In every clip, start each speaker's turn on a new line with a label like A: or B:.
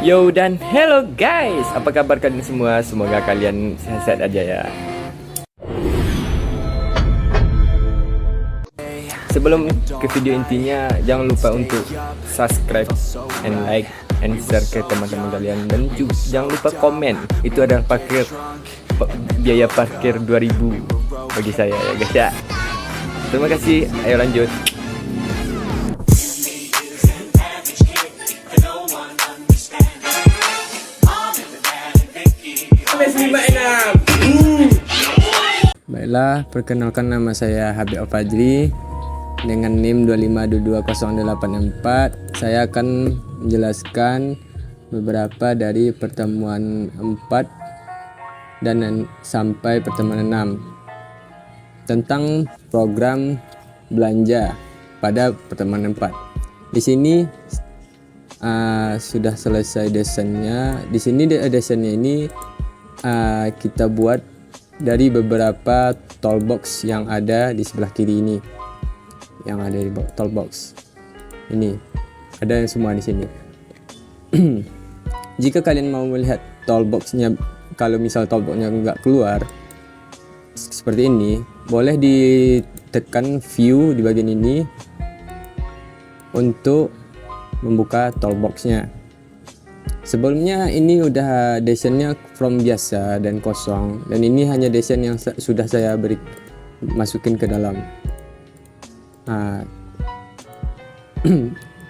A: Yo dan hello guys, apa kabar kalian semua? Semoga kalian sehat-sehat aja ya. Sebelum ke video intinya, jangan lupa untuk subscribe and like and share ke teman-teman kalian, dan juga jangan lupa komen. Itu adalah biaya parkir 2000 bagi saya ya guys ya. Terima kasih, ayo lanjut.
B: Baiklah, perkenalkan nama saya Habib Al-Fajri dengan NIM 2522084. Saya akan menjelaskan beberapa dari pertemuan 4 dan sampai pertemuan 6 tentang program belanja pada pertemuan 4. Di sini sudah selesai desainnya. Di sini desainnya ini kita buat dari beberapa toolbox yang ada di sebelah kiri ini, yang ada di toolbox ini, ada semua di sini. Jika kalian mau melihat toolboxnya, kalau misal toolboxnya nggak keluar seperti ini, boleh ditekan view di bagian ini untuk membuka toolboxnya. Sebelumnya ini udah desainnya from biasa dan kosong, dan ini hanya desain yang sudah saya masukin ke dalam.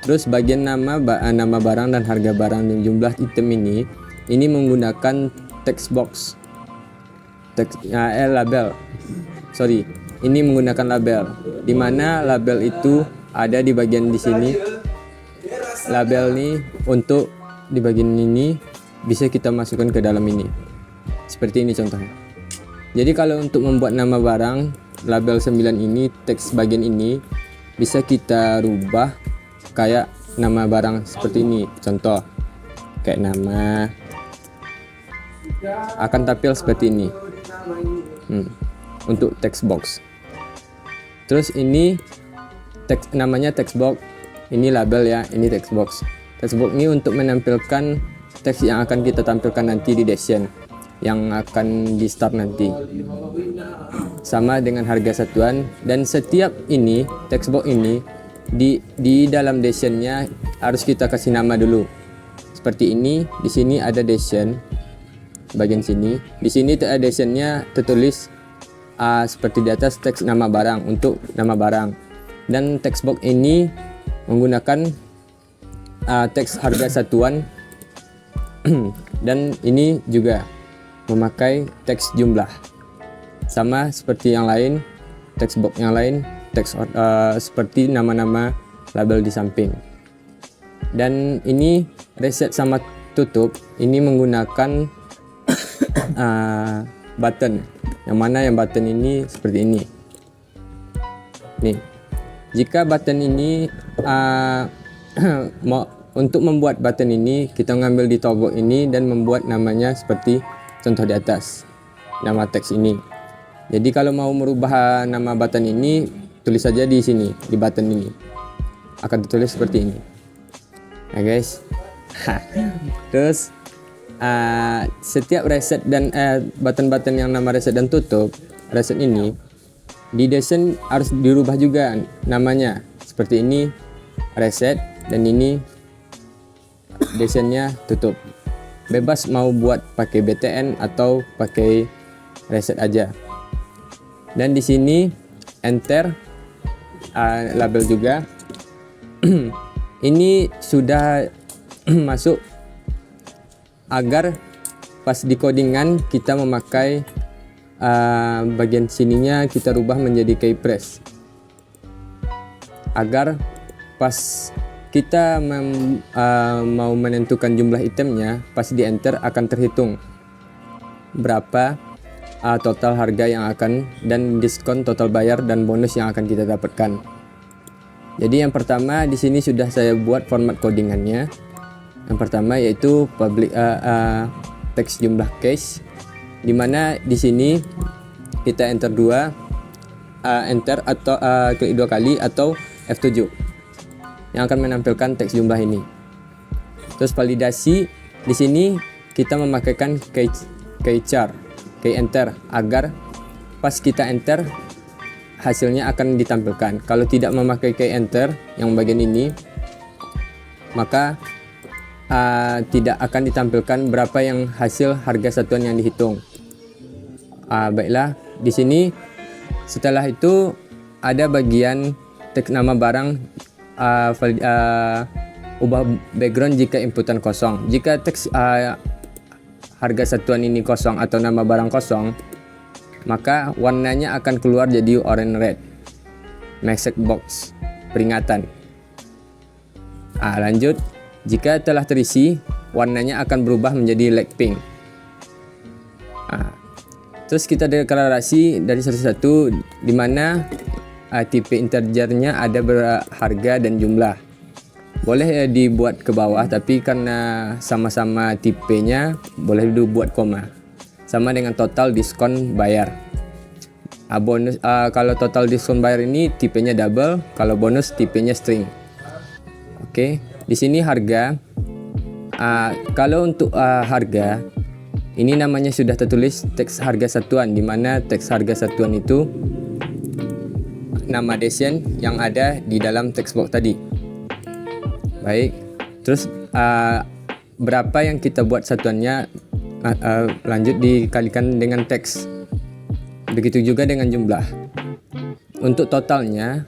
B: Terus bagian nama barang dan harga barang dan jumlah item ini menggunakan text box, label. Ini menggunakan label, dimana label itu ada di bagian di sini. Label nih untuk di bagian ini bisa kita masukkan ke dalam ini, seperti ini contohnya. Jadi kalau untuk membuat nama barang, label 9 ini, teks bagian ini bisa kita rubah kayak nama barang seperti ini. Contoh kayak nama akan tampil seperti ini untuk text box. Terus ini teks, namanya text box, ini label ya, ini text box. Text box ini untuk menampilkan teks yang akan kita tampilkan nanti di desain yang akan di start nanti, sama dengan harga satuan. Dan setiap ini text box ini di dalam desainnya harus kita kasih nama dulu, seperti ini. Di sini ada desain bagian sini, di sini ada desainnya tertulis seperti di atas, teks nama barang untuk nama barang. Dan text box ini menggunakan teks harga satuan dan ini juga memakai teks jumlah, sama seperti yang lain, text box yang lain, teks seperti nama-nama label di samping. Dan ini reset sama tutup ini menggunakan button, yang mana yang button ini seperti ini nih. Jika button ini untuk membuat button ini, kita ngambil di toolbox ini dan membuat namanya seperti contoh di atas, nama teks ini. Jadi kalau mau merubah nama button ini, tulis saja di sini, di button ini akan ditulis seperti ini. Nah guys, terus setiap reset dan button-button yang nama reset dan tutup, reset ini di desain harus dirubah juga namanya, seperti ini reset, dan ini desainnya tutup. Bebas mau buat pakai BTN atau pakai reset aja. Dan di sini enter label juga. Ini sudah masuk agar pas di codingan kita memakai bagian sininya kita rubah menjadi keypress, agar pas kita mau menentukan jumlah itemnya, pas di enter akan terhitung berapa total harga yang akan, dan diskon, total bayar, dan bonus yang akan kita dapatkan. Jadi yang pertama di sini sudah saya buat format codingannya. Yang pertama yaitu public teks jumlah cache, dimana di sini kita enter enter atau klik 2 kali atau F7 yang akan menampilkan teks jumlah ini. Terus validasi di sini kita memakaikan key enter agar pas kita enter hasilnya akan ditampilkan. Kalau tidak memakai key enter yang bagian ini, maka tidak akan ditampilkan berapa yang hasil harga satuan yang dihitung. Baiklah, di sini setelah itu ada bagian teks nama barang, ubah background jika inputan kosong. Jika teks harga satuan ini kosong atau nama barang kosong, maka warnanya akan keluar jadi orange red, message box, peringatan. Lanjut, jika telah terisi, warnanya akan berubah menjadi light pink. Terus kita deklarasi dari satu-satu, di mana tipe integernya ada berharga dan jumlah. Boleh dibuat ke bawah, tapi karena sama-sama tipenya boleh dibuat koma. Sama dengan total diskon bayar. Bonus kalau total diskon bayar ini tipenya double, kalau bonus tipenya string. Oke, di sini harga. Kalau untuk harga ini namanya sudah tertulis teks harga satuan, di mana teks harga satuan itu nama desain yang ada di dalam text box tadi. Baik, terus berapa yang kita buat satuannya, lanjut dikalikan dengan teks. Begitu juga dengan jumlah. Untuk totalnya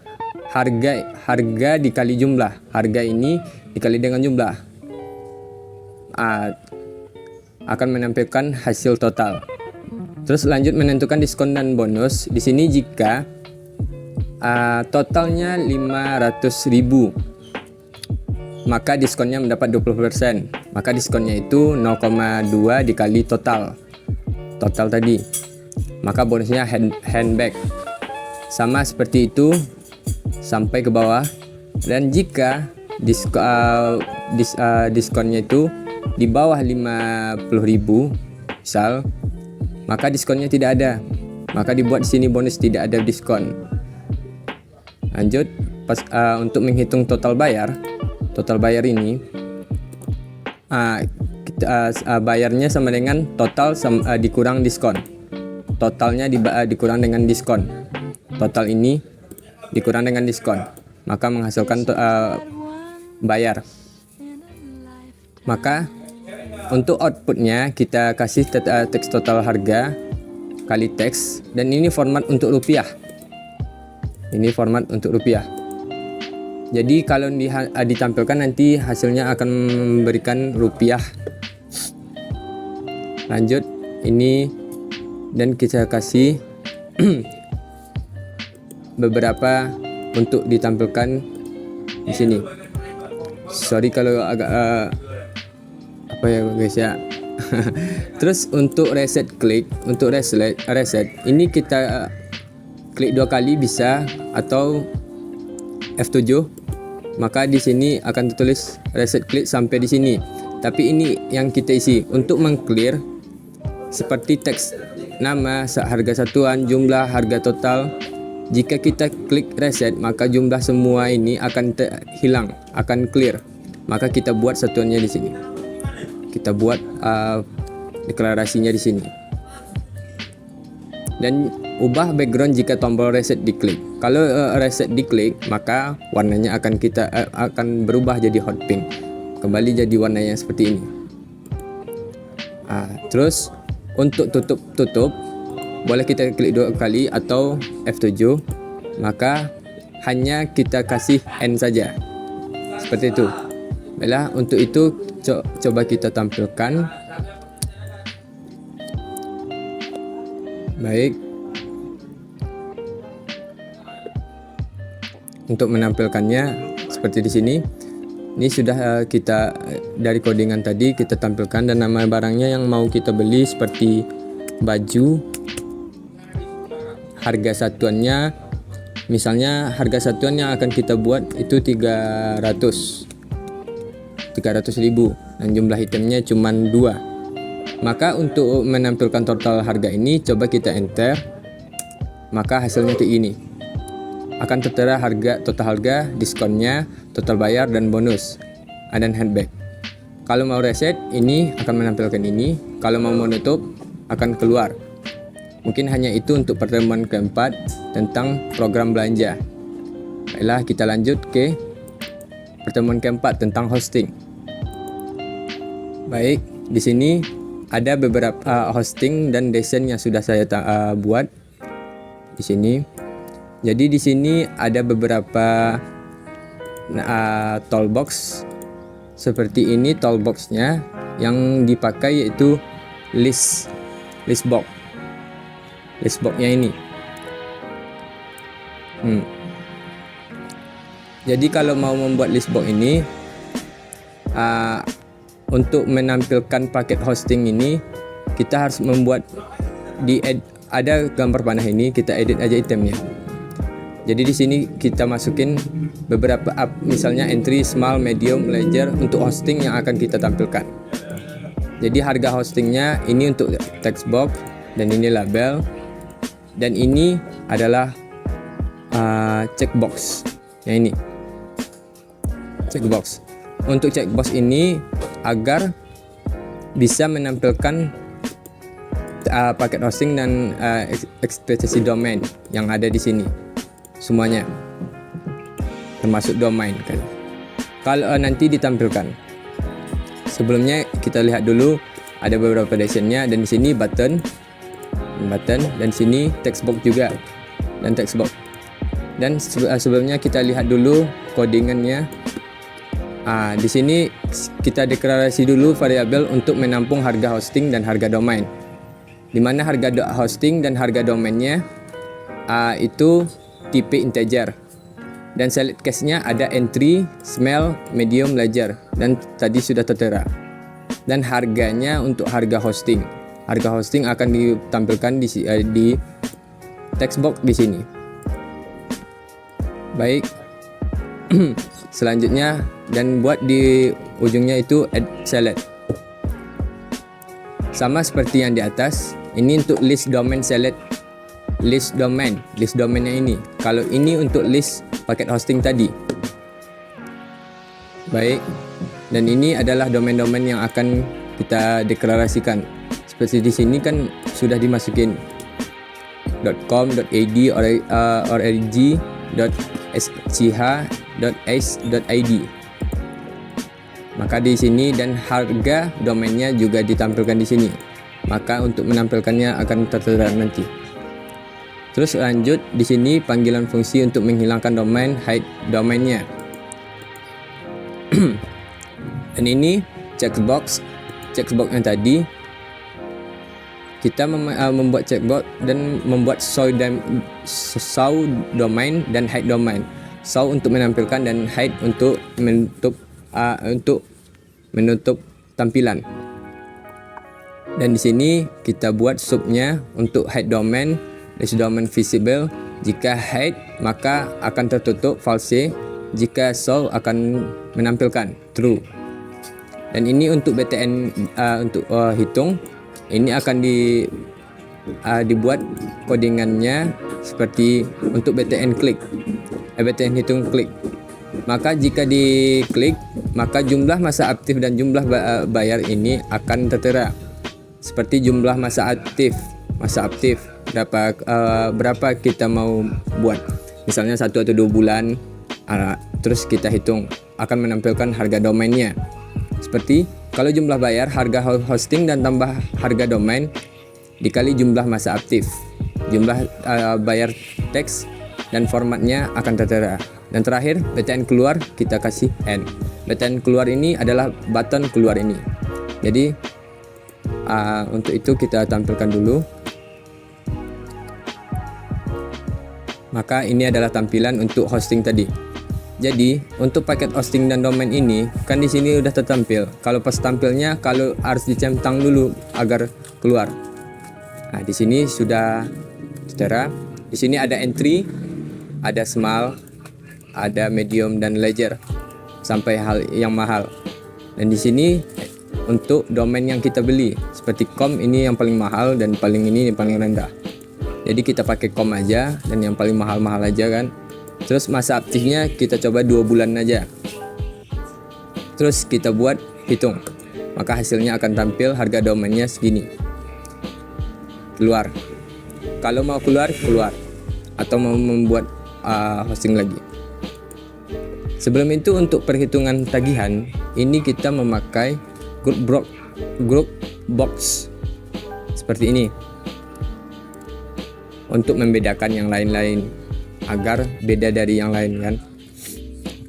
B: harga dikali jumlah. Harga ini dikali dengan jumlah akan menampilkan hasil total. Terus lanjut menentukan diskon dan bonus. Di sini jika totalnya 500.000, maka diskonnya mendapat 20%. Maka diskonnya itu 0,2 dikali total tadi. Maka bonusnya handbag. Sama seperti itu sampai ke bawah. Dan jika diskonnya itu di bawah 50.000 misal, maka diskonnya tidak ada. Maka dibuat di sini bonus tidak ada diskon. Lanjut, untuk menghitung total bayar ini bayarnya sama dengan total dikurang diskon. Totalnya dikurang dengan diskon. Total ini dikurang dengan diskon, maka menghasilkan bayar. Maka untuk outputnya kita kasih teks total harga kali teks, dan ini format untuk rupiah. Ini format untuk rupiah. Jadi kalau ditampilkan nanti hasilnya akan memberikan rupiah. Lanjut, ini dan kita kasih beberapa untuk ditampilkan di sini. Sorry kalau agak apa ya guys ya. Terus untuk reset ini kita klik 2 kali bisa, atau F7. Maka di sini akan tertulis reset klik sampai di sini. Tapi ini yang kita isi untuk mengclear seperti teks nama, harga satuan, jumlah, harga total. Jika kita klik reset, maka jumlah semua ini akan hilang, akan clear. Maka kita buat satuannya di sini. Kita buat deklarasinya di sini. Dan ubah background jika tombol reset diklik. Kalau reset diklik, maka warnanya akan berubah jadi hot pink. Kembali jadi warnanya seperti ini. Terus untuk tutup boleh kita klik 2 kali atau F7. Maka hanya kita kasih N saja. Seperti itu. Baiklah, untuk itu coba kita tampilkan. Baik. Untuk menampilkannya seperti di sini. Ini sudah kita dari codingan tadi kita tampilkan, dan nama barangnya yang mau kita beli seperti baju. Harga satuannya, misalnya harga satuan yang akan kita buat itu 300.000 dan jumlah itemnya cuma 2. Maka untuk menampilkan total harga ini coba kita enter, maka hasilnya kayak gini. Akan tertera total harga, diskonnya, total bayar, dan bonus, dan handbag. Kalau mau reset, ini akan menampilkan ini. Kalau mau menutup, akan keluar. Mungkin hanya itu untuk pertemuan keempat tentang program belanja. Baiklah, kita lanjut ke pertemuan keempat tentang hosting. Baik, di sini ada beberapa hosting dan desain yang sudah saya buat di sini. Jadi di sini ada beberapa toolbox seperti ini. Toolboxnya yang dipakai yaitu listbox. Listboxnya ini. Jadi kalau mau membuat listbox ini, untuk menampilkan paket hosting ini, kita harus membuat ada gambar panah ini, kita edit aja itemnya. Jadi di sini kita masukin beberapa misalnya entry small, medium, larger untuk hosting yang akan kita tampilkan. Jadi harga hostingnya ini untuk text box, dan ini label, dan ini adalah checkbox. Yang ini checkbox. Untuk checkbox ini agar bisa menampilkan paket hosting dan ekspektasi domain yang ada di sini. Semuanya termasuk domain kan. Kalau nanti ditampilkan. Sebelumnya kita lihat dulu ada beberapa desainnya, dan di sini button, dan sini text box juga, dan text box. Dan sebelumnya kita lihat dulu codingannya. Di sini kita deklarasi dulu variabel untuk menampung harga hosting dan harga domain. Di mana harga hosting dan harga domainnya itu tipe integer, dan select case-nya ada entry, small, medium, larger, dan tadi sudah tertera. Dan harganya untuk harga hosting. Harga hosting akan ditampilkan di text box di sini. Baik. Selanjutnya, dan buat di ujungnya itu add select. Sama seperti yang di atas, ini untuk list domain select. List domainnya ini. Kalau ini untuk list paket hosting tadi. Baik, dan ini adalah domain-domain yang akan kita deklarasikan. Seperti di sini kan sudah dimasukin .com, .ad, .org, .sch, .id. Maka di sini, dan harga domainnya juga ditampilkan di sini. Maka untuk menampilkannya akan tertera nanti. Terus lanjut di sini panggilan fungsi untuk menghilangkan domain, hide domainnya. Dan ini checkbox yang tadi kita membuat checkbox dan membuat show domain dan hide domain. Show untuk menampilkan dan hide untuk menutup tampilan. Dan di sini kita buat subnya untuk hide domain. List domain visible. Jika hide maka akan tertutup false. Jika show akan menampilkan true. Dan ini untuk BTN untuk hitung. Ini akan dibuat codingannya seperti untuk BTN klik. BTN hitung klik. Maka jika diklik, maka jumlah masa aktif dan jumlah bayar ini akan tertera. Seperti jumlah masa aktif. Berapa kita mau buat, misalnya 1 atau 2 bulan, terus kita hitung akan menampilkan harga domainnya. Seperti kalau jumlah bayar, harga hosting dan tambah harga domain dikali jumlah masa aktif, jumlah bayar teks, dan formatnya akan tertera. Dan terakhir BTN keluar, kita kasih N. BTN keluar ini adalah button keluar ini. Jadi untuk itu kita tampilkan dulu. Maka ini adalah tampilan untuk hosting tadi. Jadi untuk paket hosting dan domain ini kan di sini udah tertampil. Kalau pas tampilnya, kalau harus dicentang dulu agar keluar. Nah, di sini sudah tertera. Di sini ada entry, ada small, ada medium dan larger sampai hal yang mahal. Dan di sini untuk domain yang kita beli, seperti com ini yang paling mahal dan ini yang paling rendah. Jadi kita pakai com aja dan yang paling mahal-mahal aja kan. Terus masa aktifnya kita coba 2 bulan aja. Terus kita buat hitung. maka hasilnya akan tampil harga domainnya segini. Keluar. Kalau mau keluar atau mau membuat hosting lagi. Sebelum itu untuk perhitungan tagihan, ini kita memakai group box seperti ini untuk membedakan yang lain-lain agar beda dari yang lain kan.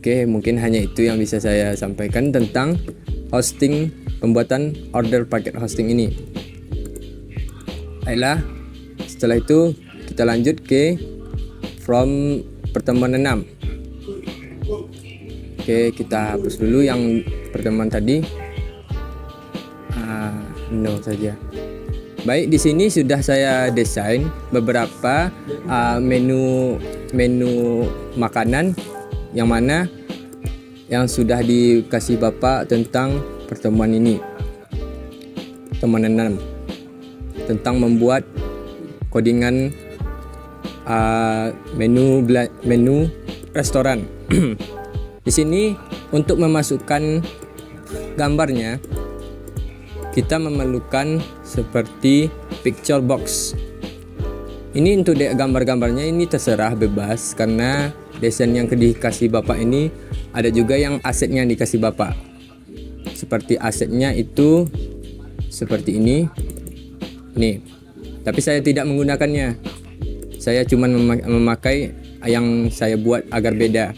B: Oke, mungkin hanya itu yang bisa saya sampaikan tentang hosting, pembuatan order paket hosting ini. Baiklah, setelah itu kita lanjut ke from pertemuan 6. Oke, kita hapus dulu yang pertemuan tadi. No saja. Baik, di sini sudah saya desain beberapa menu makanan yang mana yang sudah dikasih Bapak tentang pertemuan ini. Pertemuan 6 tentang membuat codingan menu restoran. Di sini untuk memasukkan gambarnya kita memerlukan seperti picture box. Ini untuk gambar-gambarnya ini terserah bebas karena desain yang dikasih Bapak ini ada juga yang asetnya yang dikasih Bapak. Seperti asetnya itu seperti ini. Nih. Tapi saya tidak menggunakannya. Saya cuma memakai yang saya buat agar beda.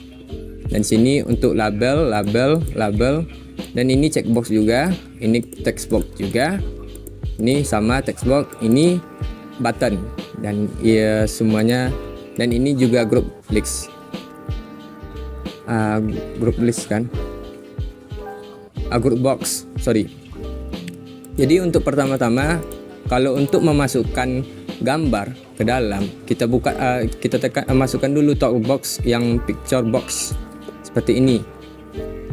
B: Dan sini untuk label dan ini checkbox juga, ini text box juga. Ini sama text box, ini button dan ya semuanya, dan ini juga group list. Group list kan? Group box, sorry. Jadi untuk pertama-tama kalau untuk memasukkan gambar ke dalam, kita masukkan dulu talk box yang picture box seperti ini.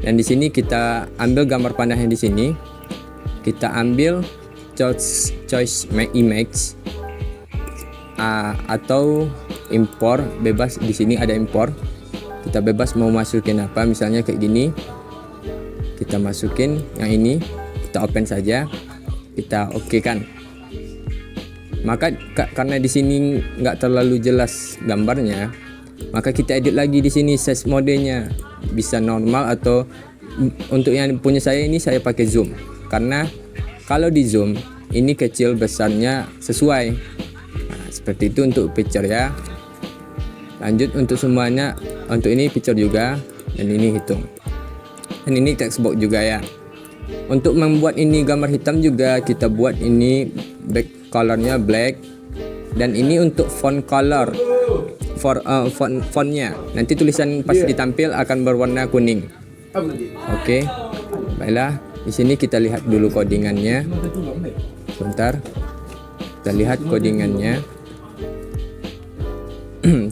B: Dan di sini kita ambil gambar panahnya di sini. Kita ambil choice image atau import bebas. Di sini ada import. Kita bebas mau masukin apa, misalnya kayak gini. Kita masukin yang ini, kita open saja. Kita oke kan. Maka karena di sini nggak terlalu jelas gambarnya, maka kita edit lagi di sini size modenya, bisa normal atau untuk yang punya saya ini saya pakai zoom, karena kalau di zoom ini kecil besarnya sesuai. Nah, seperti itu untuk picture ya. Lanjut untuk semuanya, untuk ini picture juga dan ini hitung, dan ini text box juga ya. Untuk membuat ini gambar hitam juga kita buat ini back colornya black, dan ini untuk font color fontnya nanti tulisan pas ditampil akan berwarna kuning. Oke. Baiklah, di sini kita lihat dulu codingannya. Sebentar, kita lihat codingannya.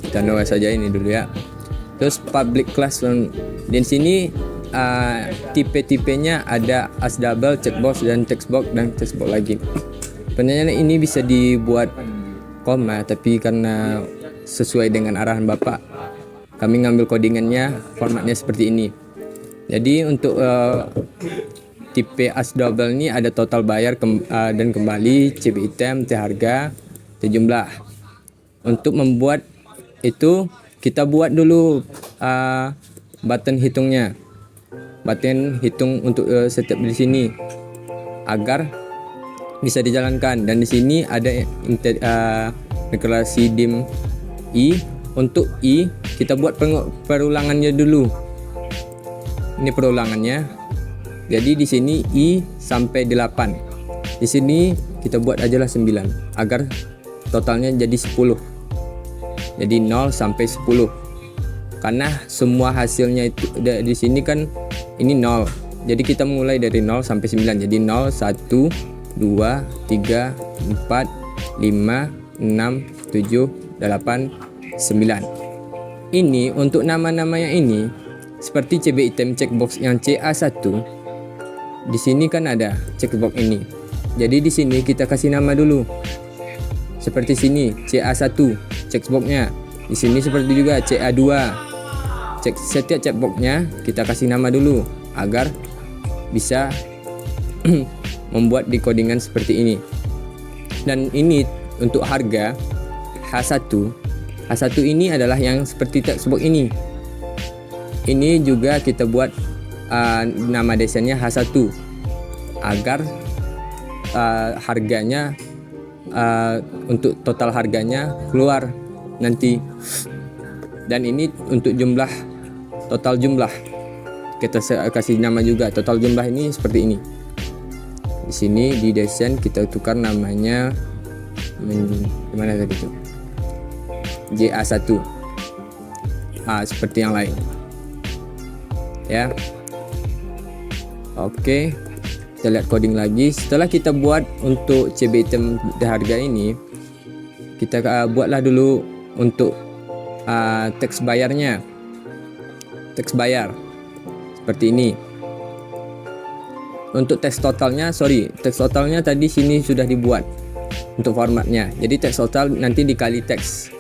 B: Kita nol saja ini dulu ya. Terus public class, di sini tipe-tipenya ada as double, checkbox dan textbox dan textbox lagi. Sebenarnya ini bisa dibuat koma, tapi karena sesuai dengan arahan Bapak, kami ngambil codingannya formatnya seperti ini. Jadi untuk tipe as double ini ada total bayar dan kembali, CB item, T harga, T jumlah. Untuk membuat itu kita buat dulu button hitungnya, button hitung untuk setiap di sini agar bisa dijalankan. Dan di sini ada deklarasi dim I. Untuk I kita buat perulangannya dulu. Ini perulangannya. Jadi di sini I sampai 8. Di sini kita buat ajalah 9 agar totalnya jadi 10. Jadi 0 sampai 10. Karena semua hasilnya itu di sini kan ini 0. Jadi kita mulai dari 0 sampai 9. Jadi 0 1 2 3 4 5 6 7 8 9. Ini untuk nama-namanya ini seperti CB item checkbox yang CA1. Di sini kan ada checkbox ini. Jadi di sini kita kasih nama dulu. Seperti sini CA1 checkboxnya. Di sini seperti juga CA2. Setiap checkboxnya kita kasih nama dulu agar bisa membuat decodingan seperti ini. Dan ini untuk harga H1 ini adalah yang seperti textbox ini. Ini juga kita buat nama desainnya H1 agar harganya untuk total harganya keluar nanti. Dan ini untuk total jumlah kita kasih nama juga total jumlah ini seperti ini. Di sini di desain kita tukar namanya gimana tadi itu JA1 seperti yang lain ya. Oke, kita lihat coding lagi. Setelah kita buat untuk CB item harga ini, kita buatlah dulu untuk teks bayarnya, teks bayar seperti ini. Untuk teks totalnya tadi sini sudah dibuat untuk formatnya. Jadi teks total nanti dikali teks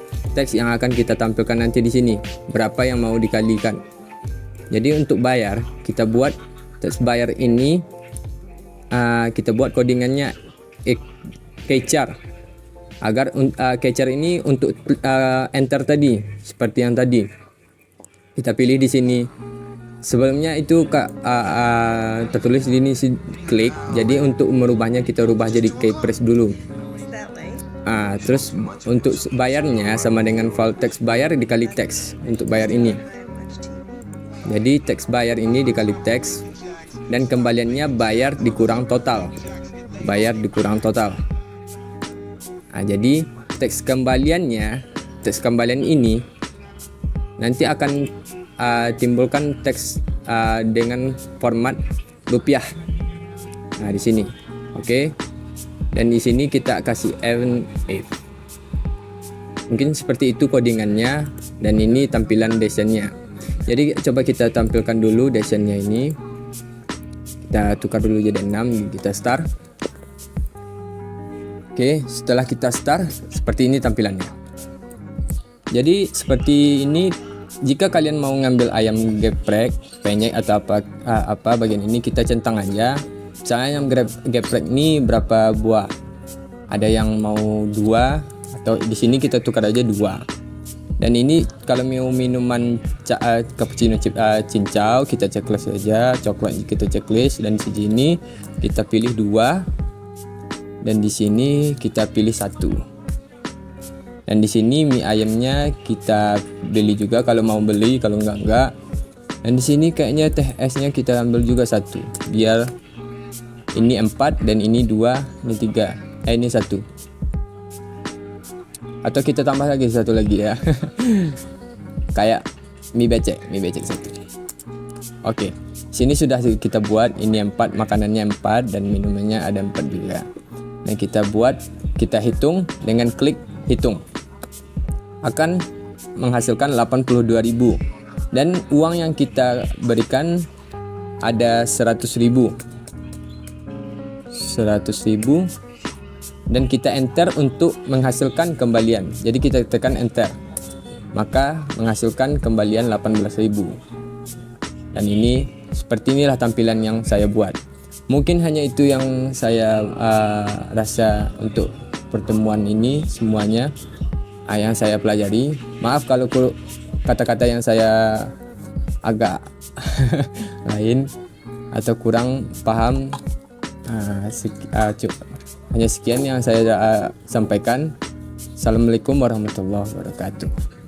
B: yang akan kita tampilkan nanti di sini, berapa yang mau dikalikan. Jadi untuk bayar kita buat teks bayar ini, kita buat codingannya keychar agar keychar ini untuk enter tadi seperti yang tadi kita pilih di sini. Sebelumnya itu tertulis di sini klik, jadi untuk merubahnya kita rubah jadi key press dulu. Terus untuk bayarnya sama dengan file teks bayar dikali teks untuk bayar ini. Jadi teks bayar ini dikali teks dan kembaliannya bayar dikurang total. Jadi teks kembalian ini nanti akan timbulkan teks dengan format rupiah. Di sini. Oke. Dan di sini kita kasih F8. Mungkin seperti itu codingannya dan ini tampilan desainnya. Jadi coba kita tampilkan dulu desainnya ini. Kita tukar dulu jadi 6, kita start. Oke, setelah kita start seperti ini tampilannya. Jadi seperti ini. Jika kalian mau ngambil ayam geprek, penyek atau apa bagian ini kita centang aja. Misalnya ayam geprek ini berapa buah? Ada yang mau 2 atau di sini kita tukar aja 2. Dan ini kalau mau minuman cappuccino cincau kita checklist aja, coklat kita checklist dan di sini kita pilih 2 dan di sini kita pilih 1. Dan di sini mie ayamnya kita beli juga kalau mau beli, kalau enggak. Dan di sini kayaknya teh esnya kita ambil juga 1 biar ini 4 dan ini 2, ini 3. Ini 1. Atau kita tambah lagi 1 lagi ya. Kayak mie becek 1. Oke. Sini sudah kita buat ini 4, makanannya 4 dan minumannya ada 4 juga. Dan kita hitung dengan klik hitung. Akan menghasilkan 82.000 dan uang yang kita berikan ada 100.000 dan kita enter untuk menghasilkan kembalian. Jadi kita tekan enter maka menghasilkan kembalian 18.000. Dan ini seperti inilah tampilan yang saya buat. Mungkin hanya itu yang saya rasa untuk pertemuan ini semuanya yang saya pelajari. Maaf kalau kata-kata yang saya agak lain atau kurang paham. Hanya sekian yang saya sampaikan. Assalamualaikum warahmatullahi wabarakatuh.